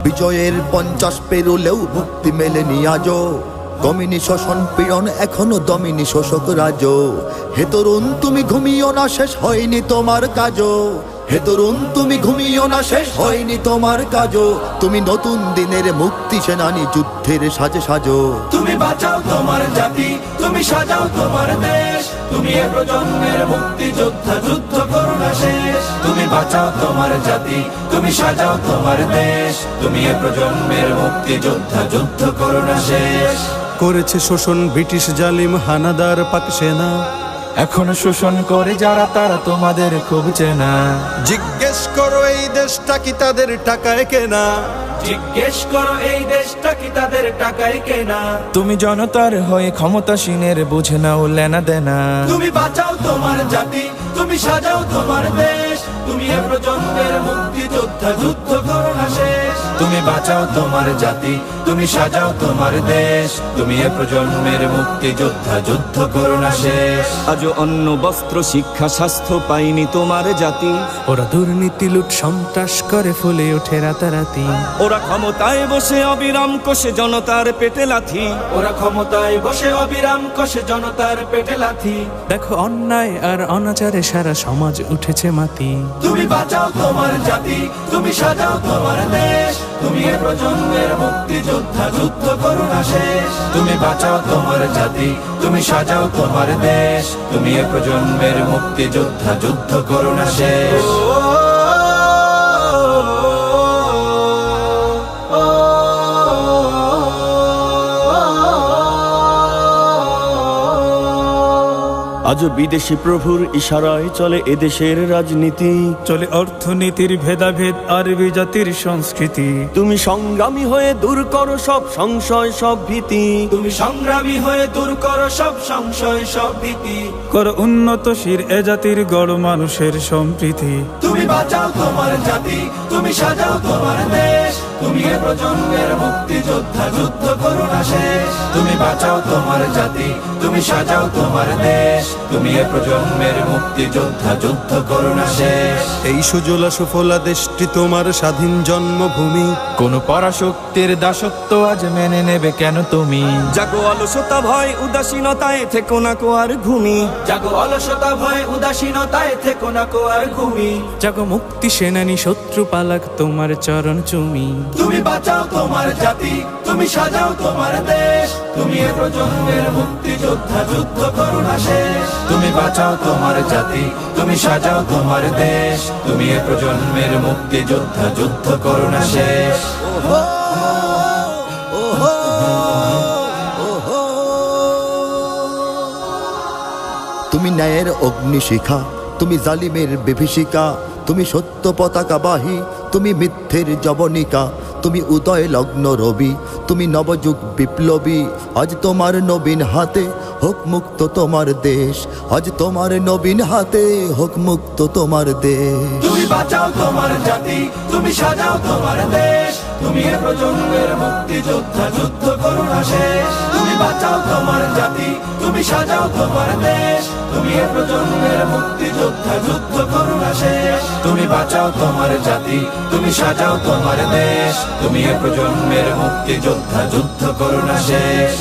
বিজয়ের 50 পেরোলেও মুক্তি মেলেনি আজও, দমিনী শোষণ পীড়ন এখনো দমিনী শোষক রাজ। হে তরুণ তুমি ঘুমিও না, শেষ হয়নি তোমার কাজও। হে তরুণ তুমি ঘুমিও না, শেষ হয়নি তোমার কাজও। তুমি নতুন দিনের মুক্তি সেনানী, যুদ্ধের সাজে সাজো। তুমি বাঁচাও তোমার জাতি, তুমি সাজাও তোমার দেশ। তুমি এ প্রজন্মের মুক্তি যোদ্ধা, যুদ্ধ করো না শেষ। তুমি বাঁচাও তোমার জাতি, তুমি সাজাও তোমার দেশ। তুমি এ প্রজন্মের মুক্তি যোদ্ধা, যুদ্ধ করো না শেষ। করেছে শোষণ ব্রিটিশ জালিম হানাদার পাক সেনা, এখনো শোষণ করে যারা তারা তোমাদের খুব চেনা। জিজ্ঞেস করো এই দেশটা কি তাদের টাকায় কেনা? জিজ্ঞেস করো এই দেশটা কি তাদের টাকায় কেনা। তুমি জনতার হয়ে ক্ষমতাসীনের বুঝে নাও লেনা দেনা। তুমি বাঁচাও তোমার জাতি, তুমি সাজাও তোমার দেশ। তুমি এ প্রজন্মের মুক্তি যোদ্ধা, যুদ্ধ করো না শেষ। তুমি বাঁচাও তোমার জাতি, তুমি সাজাও তোমার দেশ। তুমি এ প্রজন্মের মুক্তি যোদ্ধা, যুদ্ধ করো না শেষ। আজও অন্ন বস্ত্র শিক্ষা স্বাস্থ্য পাইনি তোমার জাতি। ওরা দুর্নীতি লুট সন্ত্রাস করে ফুলে ওঠে রাতারাতি। ওরা ক্ষমতায় বসে অবিরাম কষে জনতার পেটে লাথি। ওরা ক্ষমতায় বসে অবিরাম কষে জনতার পেটে লাথি। দেখো অন্যায় আর অনাচারে সারা সমাজ উঠেছে মাতি। তুমি বাঁচাও তোমার জাতি, তুমি সাজাও তোমার দেশ। তুমি এ প্রজন্মের মুক্তি যোদ্ধা, যুদ্ধ করো না শেষ। তুমি বাঁচাও তোমার জাতি, তুমি সাজাও তোমার দেশ। তুমি এ প্রজন্মের মুক্তি যোদ্ধা, যুদ্ধ করো না শেষ। আজও বিদেশি প্রভুর ইশারায় চলে এদেশের রাজনীতি। চলে অর্থনীতির ভেদাভেদ আরবি জাতির সংস্কৃতি। তুমি সংগ্রামী হয়ে দূর করো সব সংশয় সব ভীতি। তুমি সংগ্রামী হয়ে দূর করো সব সংশয় সব ভীতি। করো উন্নতশীল এ জাতির গড় মানুষের সম্প্রীতি। তুমি বাঁচাও তোমার জাতি, তুমি সাজাও তোমার দেশ। তুমি এ প্রজন্মের মুক্তি যোদ্ধা, যুদ্ধ করো না শেষ। তুমি বাঁচাও তোমার জাতি, তুমি সাজাও তোমার দেশ। তুমি এ প্রজন্মের মুক্তি যোদ্ধা, যুদ্ধ করো না শেষ। এই সুজলা সুফলা দেশটি তোমার স্বাধীন জন্মভূমি। কোন পরাশক্তির দাসত্ব আজ মেনে নেবে কেন তুমি? জাগো অলসতা ভয় উদাসীনতায় থেকো না কো আর ঘুমি। জাগো অলসতা ভয় উদাসীনতায় থেকো না কো আর ঘুমি। জাগো মুক্তি সেনানী শত্রু পালাক তোমার চরণ চুমি। তুমি বাঁচাও তোমার জাতি, তুমি সাজাও তোমার দেশ। তুমি এ প্রজন্মের মুক্তি যোদ্ধা, যুদ্ধ করো না শেষ। তুমি বাঁচাও তোমার জাতি, তুমি সাজাও তোমার দেশ। তুমি এ প্রজন্মের মুক্তি যোদ্ধা, যুদ্ধ করো না শেষ। তুমি ন্যায়ের অগ্নিশিখা, তুমি জালিমের বিভীষিকা। তুমি সত্য পতাকাবাহী, তুমি মিথ্যের জবনিকা। তুমি উদয় লগ্ন রবি, তুমি নবযুগ বিপ্লবী। আজ তোমার নবীন হাতে হোক মুক্ত তোমার দেশ। আজ তোমার নবীন হাতে হোক মুক্ত তোমার দেশ। তুমি বাঁচাও তোমার জাতি, তুমি সাজাও তোমার দেশ। তুমি এ প্রজন্মের মুক্তি যোদ্ধা, যুদ্ধ করো না শেষ। তুমি বাঁচাও তোমার জাতি, তুমি সাজাও তোমার দেশ। তুমি এ প্রজন্মের মুক্তি যোদ্ধা, যুদ্ধ করো না শেষ। তুমি বাঁচাও তোমার জাতি, তুমি সাজাও তোমার দেশ। তুমি এ প্রজন্মের মুক্তি যোদ্ধা, যুদ্ধ করো না শেষ।